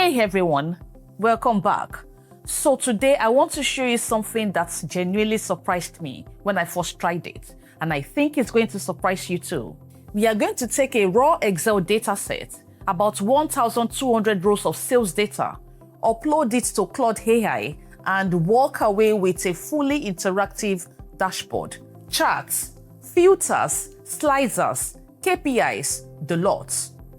Hey everyone, welcome back. So today I want to show you something that's genuinely surprised me when I first tried it, and I think it's going to surprise you too. We are going to take a raw Excel dataset, about 1,200 rows of sales data, upload it to Claude AI, and walk away with a fully interactive dashboard. Charts, filters, sliders, KPIs, the lot.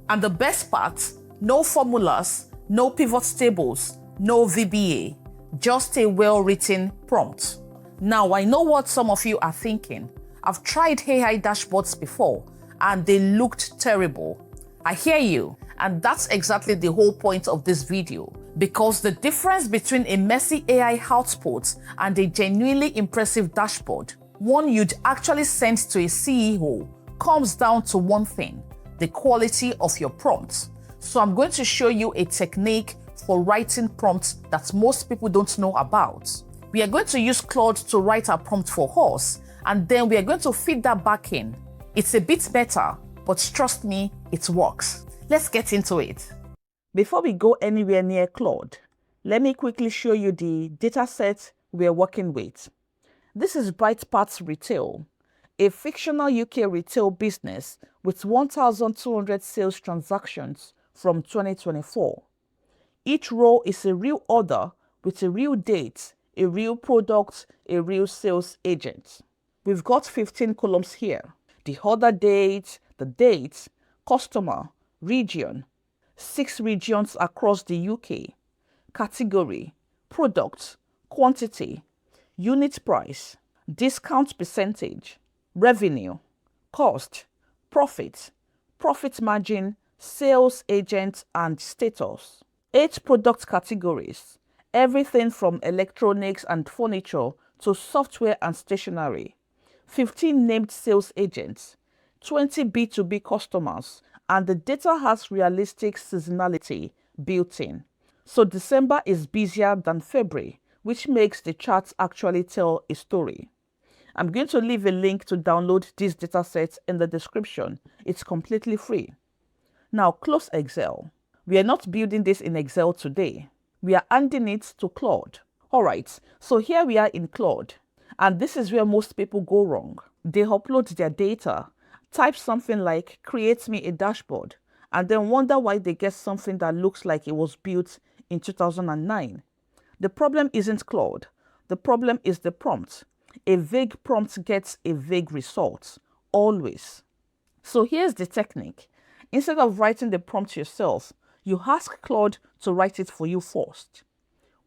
And the best part, no formulas, no pivot tables, no VBA, just a well-written prompt. Now, I know what some of you are thinking. I've tried AI dashboards before, and they looked terrible. I hear you, and that's exactly the whole point of this video, because the difference between a messy AI output and a genuinely impressive dashboard, one you'd actually send to a CEO, comes down to one thing: the quality of your prompts. So I'm going to show you a technique for writing prompts that most people don't know about. We are going to use Claude to write our prompt for us, and then we are going to feed that back in. It's a bit better, but trust me, it works. Let's get into it. Before we go anywhere near Claude, let me quickly show you the dataset we're working with. This is Brightpath's Retail, a fictional UK retail business with 1,200 sales transactions from 2024. Each row is a real order with a real date, a real product, a real sales agent. We've got 15 columns here: the order date, the date, customer, region, 6 regions across the UK, category, product, quantity, unit price, discount percentage, revenue, cost, profit, profit margin, sales agent, and status. 8 product categories, everything from electronics and furniture to software and stationery. 15 named sales agents, 20 B2B customers, and the data has realistic seasonality built in. So December is busier than February, which makes the charts actually tell a story. I'm going to leave a link to download this dataset in the description. It's completely free. Now close Excel. We are not building this in Excel today. We are handing it to Claude. Alright, so here we are in Claude. And this is where most people go wrong. They upload their data, type something like "create me a dashboard," and then wonder why they get something that looks like it was built in 2009. The problem isn't Claude. The problem is the prompt. A vague prompt gets a vague result, always. So here's the technique. Instead of writing the prompt yourself, you ask Claude to write it for you first.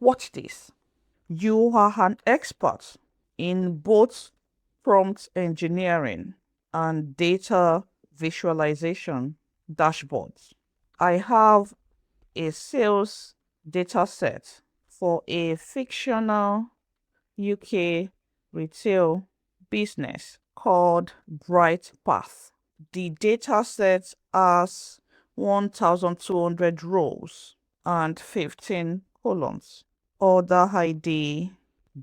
Watch this. You are an expert in both prompt engineering and data visualization dashboards. I have a sales data set for a fictional UK retail business called Brightpath. The data set has 1,200 rows and 15 columns. Order ID,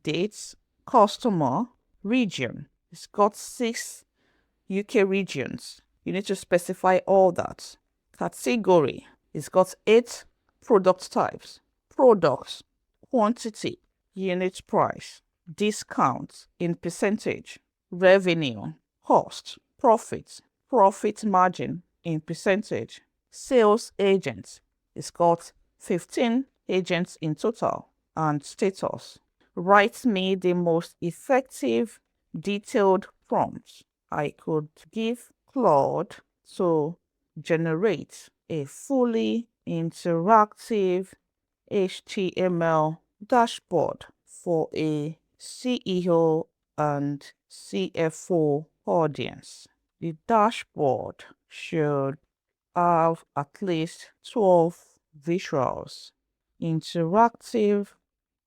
dates, customer, region. It's got 6 UK regions. You need to specify all that. Category. It's got 8 product types. Products, quantity, unit price, discount in percentage, revenue, cost, profit, profit margin in percentage, sales agents. It's got 15 agents in total, and status. Write me the most effective detailed prompt I could give Claude to generate a fully interactive HTML dashboard for a CEO and CFO audience. The dashboard should have at least 12 visuals, interactive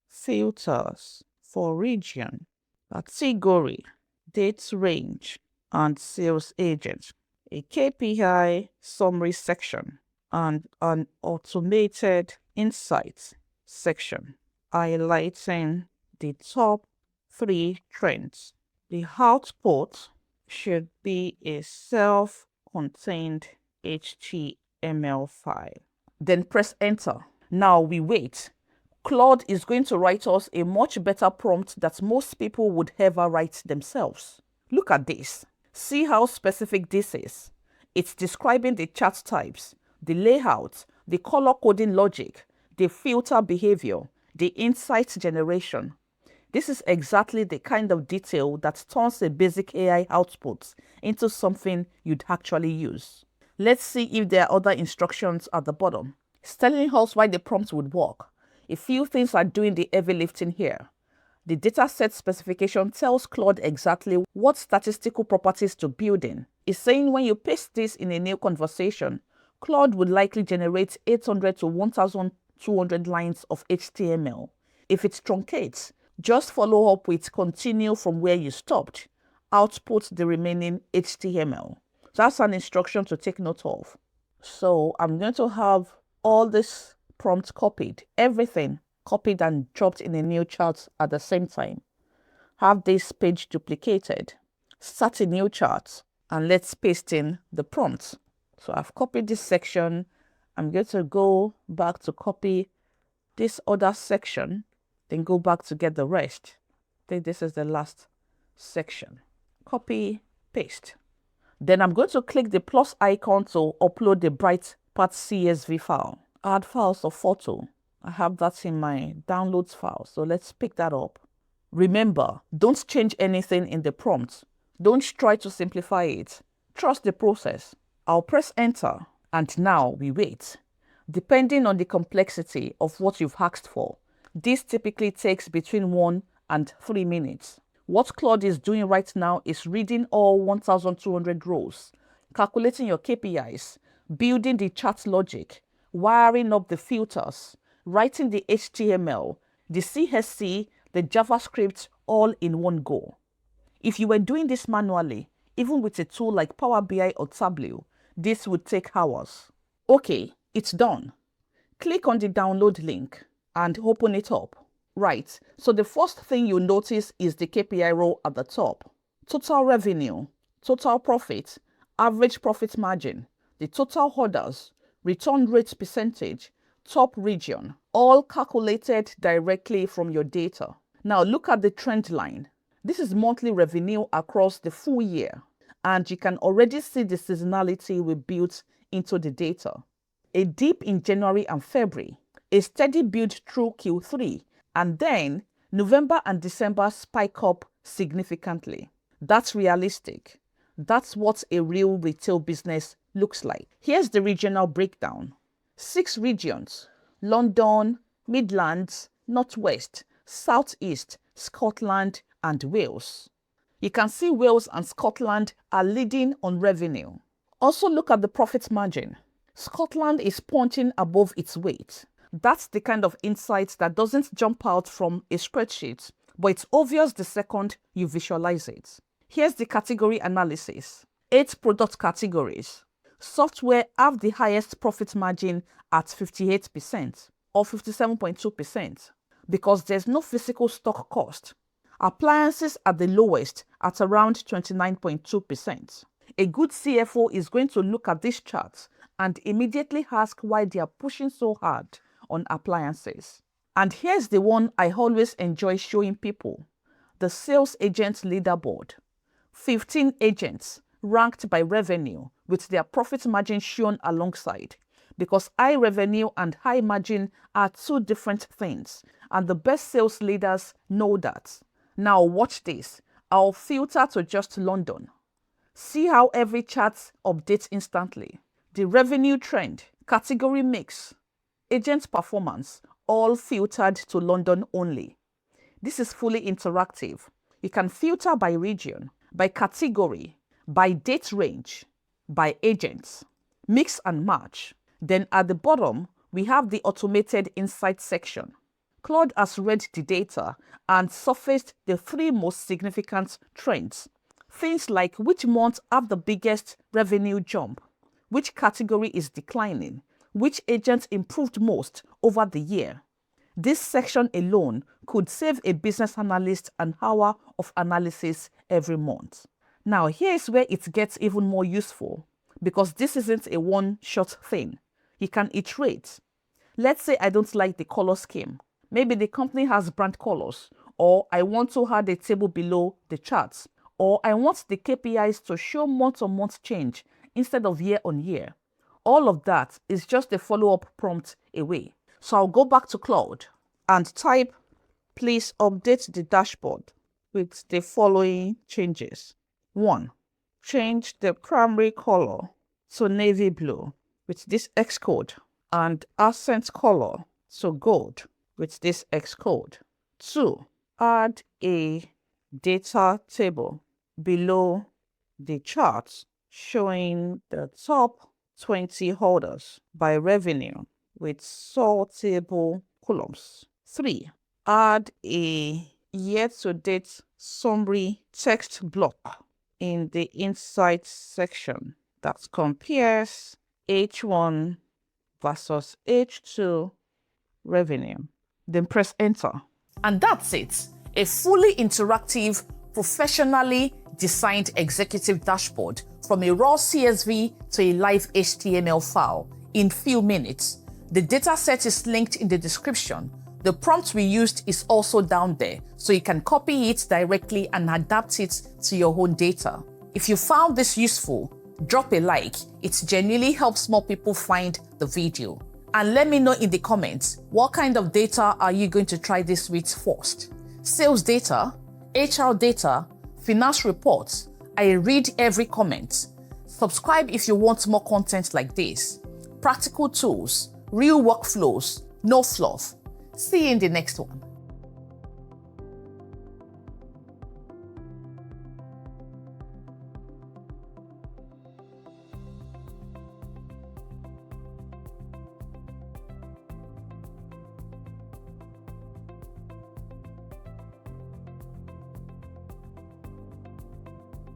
filters for region, category, date range, and sales agent, a KPI summary section, and an automated insights section highlighting the top 3 trends. The output should be a self-contained HTML file. Then press enter. Now we wait. Claude is going to write us a much better prompt that most people would ever write themselves. Look at this. See how specific this is. It's describing the chart types, the layout, the color coding logic, the filter behavior, the insight generation. This is exactly the kind of detail that turns a basic AI output into something you'd actually use. Let's see if there are other instructions at the bottom. It's telling us why the prompt would work. A few things are doing the heavy lifting here. The dataset specification tells Claude exactly what statistical properties to build in. It's saying when you paste this in a new conversation, Claude would likely generate 800 to 1,200 lines of HTML. If it truncates, just follow up with continue from where you stopped. Output the remaining HTML. That's an instruction to take note of. So I'm going to have all this prompt copied, everything copied and dropped in a new chart at the same time. Have this page duplicated. Start a new chart and let's paste in the prompt. So I've copied this section. I'm going to go back to copy this other section, then go back to get the rest. I think this is the last section. Copy, paste. Then I'm going to click the plus icon to upload the Bright Path CSV file. Add files or photo. I have that in my downloads file, so let's pick that up. Remember, don't change anything in the prompt. Don't try to simplify it. Trust the process. I'll press enter, and now we wait. Depending on the complexity of what you've asked for, this typically takes between 1 and 3 minutes. What Claude is doing right now is reading all 1,200 rows, calculating your KPIs, building the chart logic, wiring up the filters, writing the HTML, the CSV, the JavaScript all in one go. If you were doing this manually, even with a tool like Power BI or Tableau, this would take hours. Okay, it's done. Click on the download link and open it up. Right, so the first thing you notice is the KPI row at the top. Total revenue, total profit, average profit margin, the total orders, return rate percentage, top region, all calculated directly from your data. Now look at the trend line. This is monthly revenue across the full year, and you can already see the seasonality we built into the data. A dip in January and February, a steady build through Q3, and then November and December spike up significantly. That's realistic. That's what a real retail business looks like. Here's the regional breakdown. 6 regions: London, Midlands, Northwest, Southeast, Scotland, and Wales. You can see Wales and Scotland are leading on revenue. Also look at the profit margin. Scotland is punching above its weight. That's the kind of insight that doesn't jump out from a spreadsheet, but it's obvious the second you visualize it. Here's the category analysis. 8 product categories. Software have the highest profit margin at 58% or 57.2% because there's no physical stock cost. Appliances are the lowest at around 29.2%. A good CFO is going to look at this chart and immediately ask why they are pushing so hard on appliances. And here's the one I always enjoy showing people: the sales agent leaderboard. 15 agents ranked by revenue with their profit margin shown alongside, because high revenue and high margin are two different things, and the best sales leaders know that. Now watch this. I'll filter to just London. See how every chart updates instantly. The revenue trend, category mix, agent performance, all filtered to London only. This is fully interactive. You can filter by region, by category, by date range, by agents, mix and match. Then at the bottom, we have the automated insight section. Claude has read the data and surfaced the 3 most significant trends. Things like which months have the biggest revenue jump, which category is declining, which agent improved most over the year. This section alone could save a business analyst an hour of analysis every month. Now, here's where it gets even more useful, because this isn't a one-shot thing. You can iterate. Let's say I don't like the color scheme. Maybe the company has brand colors, or I want to add a table below the charts, or I want the KPIs to show month-on-month change instead of year-on-year. All of that is just a follow-up prompt away. So I'll go back to Claude and type, please update the dashboard with the following changes. 1. Change the primary color to navy blue with this X code and accent color to gold with this X code. 2. Add a data table below the charts showing the top 20 holders by revenue with sortable columns. 3. Add a year-to-date summary text block in the insights section that compares H1 versus H2 revenue. Then press enter. And that's it. A fully interactive, professionally designed executive dashboard from a raw CSV to a live HTML file in few minutes. The dataset is linked in the description. The prompt we used is also down there, so you can copy it directly and adapt it to your own data. If you found this useful, drop a like. It genuinely helps more people find the video. And let me know in the comments, what kind of data are you going to try this with first? Sales data, HR data, finance reports. I read every comment. Subscribe if you want more content like this. Practical tools, real workflows, no fluff. See you in the next one.